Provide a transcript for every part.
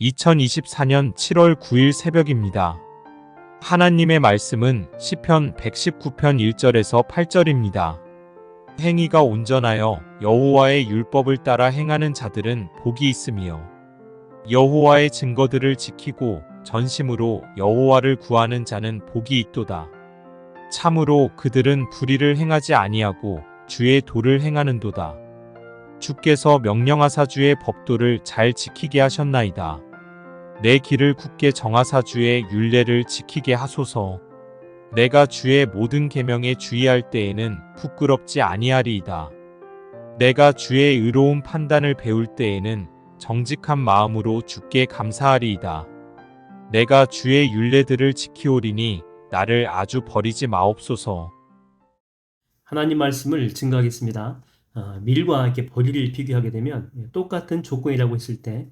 2024년 7월 9일 새벽입니다. 하나님의 말씀은 시편 119편 1절에서 8절입니다. 행위가 온전하여 여호와의 율법을 따라 행하는 자들은 복이 있으며 여호와의 증거들을 지키고 전심으로 여호와를 구하는 자는 복이 있도다. 참으로 그들은 불의를 행하지 아니하고 주의 도를 행하는도다. 주께서 명령하사 주의 법도를 잘 지키게 하셨나이다. 내 길을 굳게 정하사 주의 율례를 지키게 하소서. 내가 주의 모든 계명에 주의할 때에는 부끄럽지 아니하리이다. 내가 주의 의로운 판단을 배울 때에는 정직한 마음으로 주께 감사하리이다. 내가 주의 율례들을 지키오리니 나를 아주 버리지 마옵소서. 하나님 말씀을 증거하겠습니다. 밀과 이렇게 보리를 비교하게 되면 똑같은 조건이라고 했을 때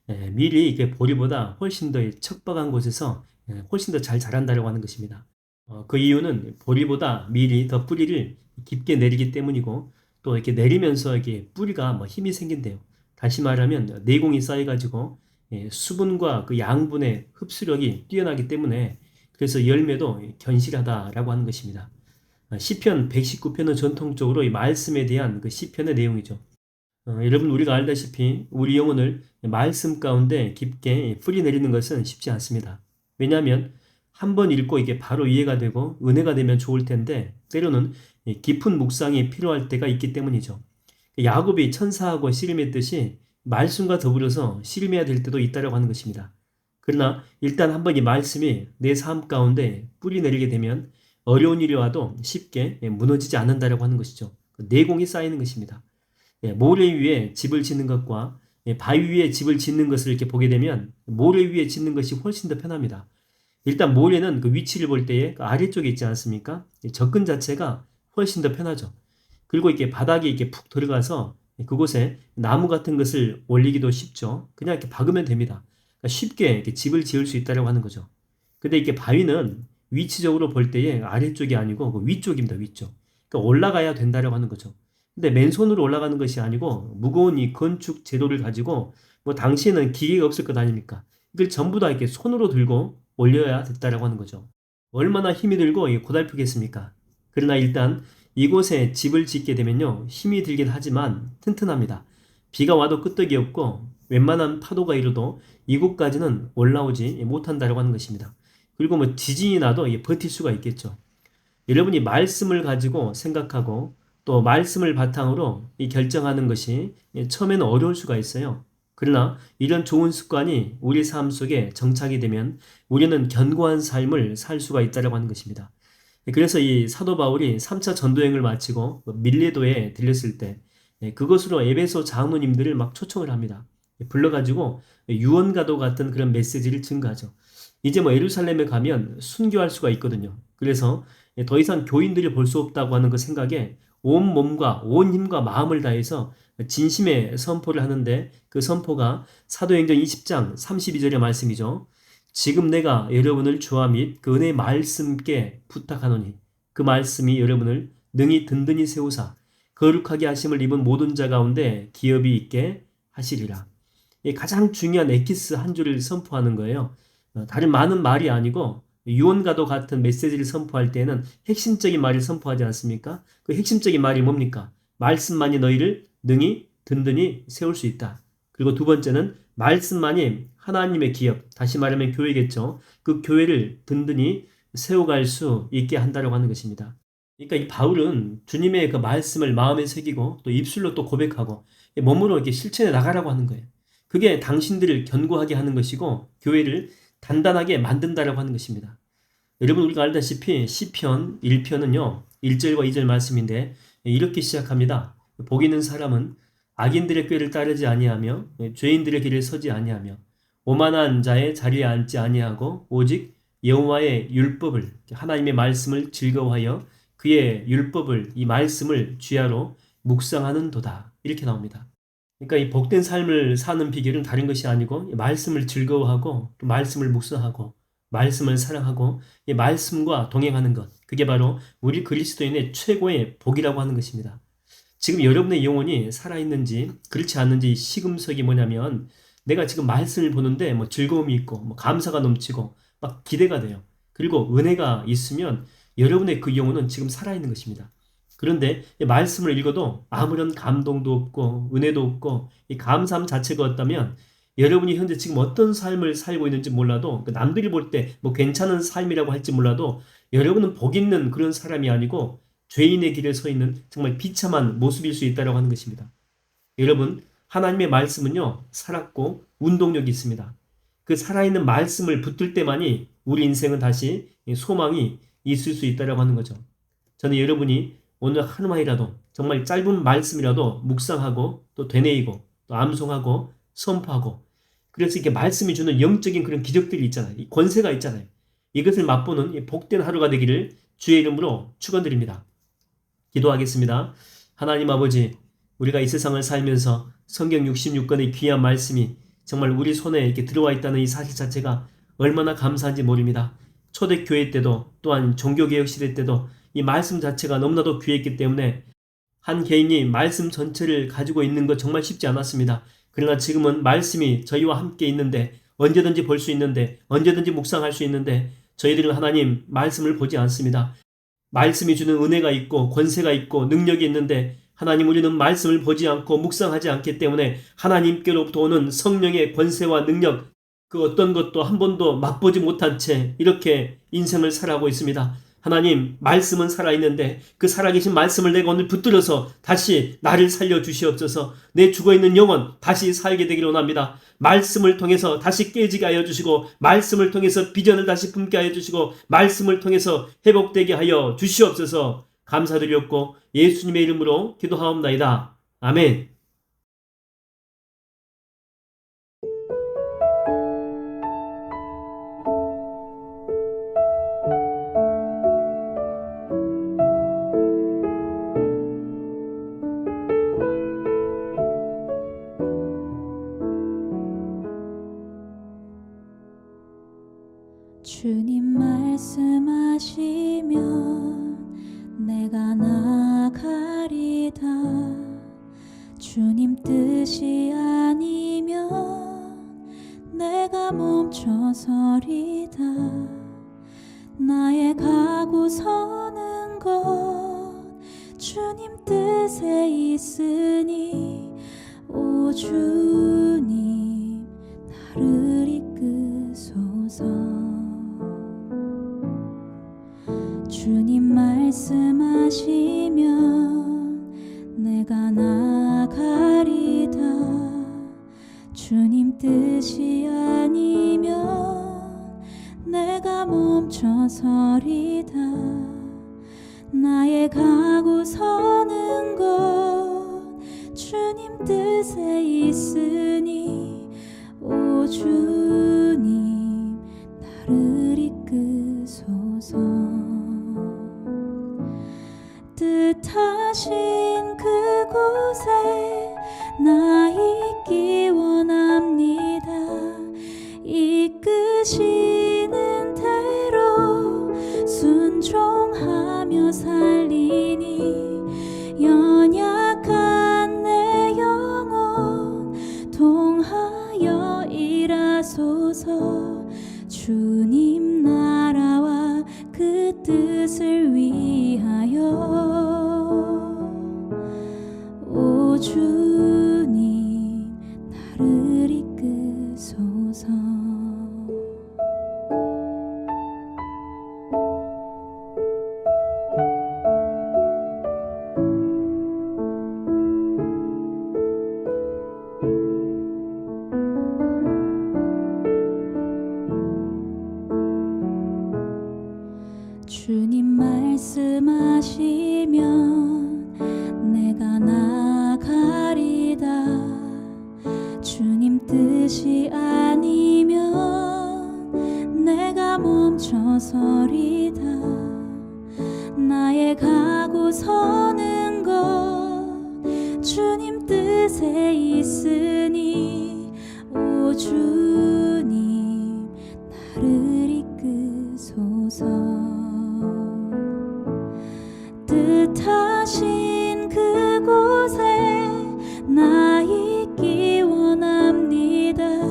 밀이 이렇게 보리보다 훨씬 더 척박한 곳에서 훨씬 더 잘 자란다고 하는 것입니다. 그 이유는 보리보다 밀이 더 뿌리를 깊게 내리기 때문이고 또 이렇게 내리면서 이렇게 뿌리가 힘이 생긴대요. 다시 말하면 내공이 쌓여가지고 수분과 그 양분의 흡수력이 뛰어나기 때문에 그래서 열매도 견실하다라고 하는 것입니다. 시편 119편은 전통적으로 이 말씀에 대한 그 시편의 내용이죠. 여러분 우리가 알다시피 우리 영혼을 말씀 가운데 깊게 뿌리 내리는 것은 쉽지 않습니다. 왜냐하면 한 번 읽고 이게 바로 이해가 되고 은혜가 되면 좋을 텐데 때로는 깊은 묵상이 필요할 때가 있기 때문이죠. 야곱이 천사하고 씨름했듯이 말씀과 더불어서 씨름해야 될 때도 있다고 하는 것입니다. 그러나 일단 한번 이 말씀이 내 삶 가운데 뿌리 내리게 되면 어려운 일이 와도 쉽게 무너지지 않는다고 하는 것이죠. 내공이 쌓이는 것입니다. 모래 위에 집을 짓는 것과 바위 위에 집을 짓는 것을 이렇게 보게 되면 모래 위에 짓는 것이 훨씬 더 편합니다. 일단 모래는 그 위치를 볼 때에 그 아래쪽에 있지 않습니까? 접근 자체가 훨씬 더 편하죠. 그리고 이렇게 바닥에 이렇게 푹 들어가서 그곳에 나무 같은 것을 올리기도 쉽죠. 그냥 이렇게 박으면 됩니다. 그러니까 쉽게 이렇게 집을 지을 수 있다고 하는 거죠. 근데 이게 바위는 위치적으로 볼 때에 아래쪽이 아니고 그 위쪽입니다. 위쪽. 그러니까 올라가야 된다고 하는 거죠. 근데 맨손으로 올라가는 것이 아니고 무거운 이 건축 재료를 가지고 당시에는 기계가 없을 것 아닙니까? 이걸 전부 다 이렇게 손으로 들고 올려야 됐다라고 하는 거죠. 얼마나 힘이 들고 고달프겠습니까? 그러나 일단 이곳에 집을 짓게 되면요. 힘이 들긴 하지만 튼튼합니다. 비가 와도 끄떡이 없고 웬만한 파도가 일어도 이곳까지는 올라오지 못한다라고 하는 것입니다. 그리고 지진이 나도 버틸 수가 있겠죠. 여러분이 말씀을 가지고 생각하고 또 말씀을 바탕으로 이 결정하는 것이 처음에는 어려울 수가 있어요. 그러나 이런 좋은 습관이 우리 삶 속에 정착이 되면 우리는 견고한 삶을 살 수가 있다고 하는 것입니다. 그래서 이 사도 바울이 3차 전도행을 마치고 밀레도에 들렸을 때 그것으로 에베소 장로님들을 막 초청을 합니다. 불러가지고 유언가도 같은 그런 메시지를 증가하죠. 이제 예루살렘에 가면 순교할 수가 있거든요. 그래서 더 이상 교인들이 볼 수 없다고 하는 그 생각에 온 몸과 온 힘과 마음을 다해서 진심의 선포를 하는데 그 선포가 사도행전 20장 32절의 말씀이죠. 지금 내가 여러분을 주와 및 그 은혜의 말씀께 부탁하노니 그 말씀이 여러분을 능히 든든히 세우사 거룩하게 하심을 입은 모든 자 가운데 기업이 있게 하시리라. 가장 중요한 에키스 한 줄을 선포하는 거예요. 다른 많은 말이 아니고 유언과도 같은 메시지를 선포할 때는 핵심적인 말을 선포하지 않습니까? 그 핵심적인 말이 뭡니까? 말씀만이 너희를 능히 든든히 세울 수 있다. 그리고 두 번째는 말씀만이 하나님의 기업, 다시 말하면 교회겠죠. 그 교회를 든든히 세워갈 수 있게 한다고 하는 것입니다. 그러니까 이 바울은 주님의 그 말씀을 마음에 새기고 또 입술로 또 고백하고 몸으로 이렇게 실천해 나가라고 하는 거예요. 그게 당신들을 견고하게 하는 것이고 교회를 단단하게 만든다라고 하는 것입니다. 여러분 우리가 알다시피 시편 1편은요. 1절과 2절 말씀인데 이렇게 시작합니다. 복 있는 사람은 악인들의 꾀를 따르지 아니하며 죄인들의 길을 서지 아니하며 오만한 자의 자리에 앉지 아니하고 오직 여호와의 율법을 하나님의 말씀을 즐거워하여 그의 율법을 이 말씀을 주야로 묵상하는도다. 이렇게 나옵니다. 그러니까 이 복된 삶을 사는 비결은 다른 것이 아니고 말씀을 즐거워하고 또 말씀을 묵상하고 말씀을 사랑하고 이 말씀과 동행하는 것. 그게 바로 우리 그리스도인의 최고의 복이라고 하는 것입니다. 지금 여러분의 영혼이 살아있는지 그렇지 않는지 시금석이 뭐냐면 내가 지금 말씀을 보는데 뭐 즐거움이 있고 뭐 감사가 넘치고 막 기대가 돼요. 그리고 은혜가 있으면 여러분의 그 영혼은 지금 살아있는 것입니다. 그런데 이 말씀을 읽어도 아무런 감동도 없고 은혜도 없고 이 감사함 자체가 없다면 여러분이 현재 지금 어떤 삶을 살고 있는지 몰라도 남들이 볼 때 뭐 괜찮은 삶이라고 할지 몰라도 여러분은 복 있는 그런 사람이 아니고 죄인의 길에 서 있는 정말 비참한 모습일 수 있다고 하는 것입니다. 여러분, 하나님의 말씀은요, 살았고 운동력이 있습니다. 그 살아있는 말씀을 붙들 때만이 우리 인생은 다시 소망이 있을 수 있다고 하는 거죠. 저는 여러분이 오늘 하루만이라도 정말 짧은 말씀이라도 묵상하고 또 되뇌이고 또 암송하고 선포하고 그래서 이렇게 말씀이 주는 영적인 그런 기적들이 있잖아요. 이 권세가 있잖아요. 이것을 맛보는 복된 하루가 되기를 주의 이름으로 축원드립니다. 기도하겠습니다. 하나님 아버지, 우리가 이 세상을 살면서 성경 66권의 귀한 말씀이 정말 우리 손에 이렇게 들어와 있다는 이 사실 자체가 얼마나 감사한지 모릅니다. 초대교회 때도 또한 종교개혁 시대 때도 이 말씀 자체가 너무나도 귀했기 때문에 한 개인이 말씀 전체를 가지고 있는 것 정말 쉽지 않았습니다. 그러나 지금은 말씀이 저희와 함께 있는데 언제든지 볼 수 있는데 언제든지 묵상할 수 있는데 저희들은 하나님 말씀을 보지 않습니다. 말씀이 주는 은혜가 있고 권세가 있고 능력이 있는데 하나님 우리는 말씀을 보지 않고 묵상하지 않기 때문에 하나님께로부터 오는 성령의 권세와 능력 그 어떤 것도 한 번도 맛보지 못한 채 이렇게 인생을 살아가고 있습니다. 하나님 말씀은 살아있는데 그 살아계신 말씀을 내가 오늘 붙들어서 다시 나를 살려주시옵소서. 내 죽어있는 영혼 다시 살게 되기를 원합니다. 말씀을 통해서 다시 깨지게 하여 주시고 말씀을 통해서 비전을 다시 품게 하여 주시고 말씀을 통해서 회복되게 하여 주시옵소서. 감사드렸고 예수님의 이름으로 기도하옵나이다. 아멘. 주님 말씀하시면 내가 나가리다. 주님 뜻이 아니면 내가 멈춰서리다. 나의 가고 서는 것 주님 뜻에 있으니 오 주님 나를 이끄소서. 주님 말씀하시면 내가 나가리다. 주님 뜻이 아니면 내가 멈춰서리다. 나의 가고 서는 것 주님 뜻에 있으니 오 주님 나를 이끄소서. 뜻하신 그곳에 나 있기 원합니다. 이끄시는 대로 순종하며 살리니 연약한 내 영혼 통하여 일하소서. 주님 나라와 그 뜻을 위하여 오 주님 나를 이끄소서. 주님 말씀하시면 내가 나가리다. 주님 뜻이 아니면 내가 멈춰서리다. 나의 가고 서는 것 주님 뜻에 있으니 오 주님 나를 이끄소서. 뜻하신 그곳에 나 있기 원합니다.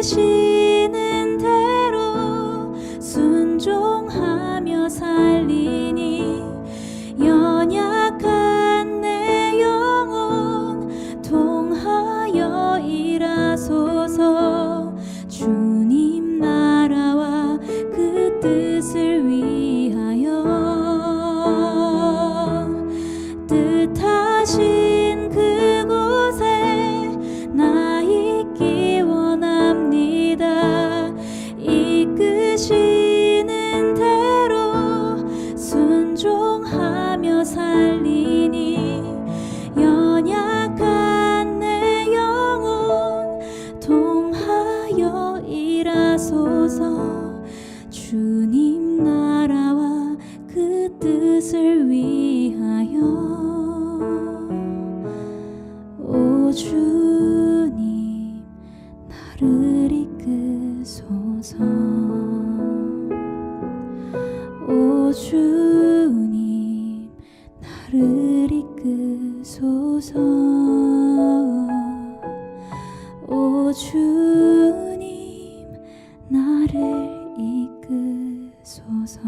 이끄시는 대로 순종하며 살리니 연약한 내 영혼 통하여 일하소서. 주님 나라와 그 뜻을 위하여 뜻하신 그곳에 나 있기 원합니다. 이끄시는 대로 순종하며 살리니 연약한 내 영혼 통하여 일하소서. 주님 나라와 그 뜻을 위하여 오 주님 나를 이끄소서. 오 주님 나를 이끄소서. 오 주님 나를 이끄소서.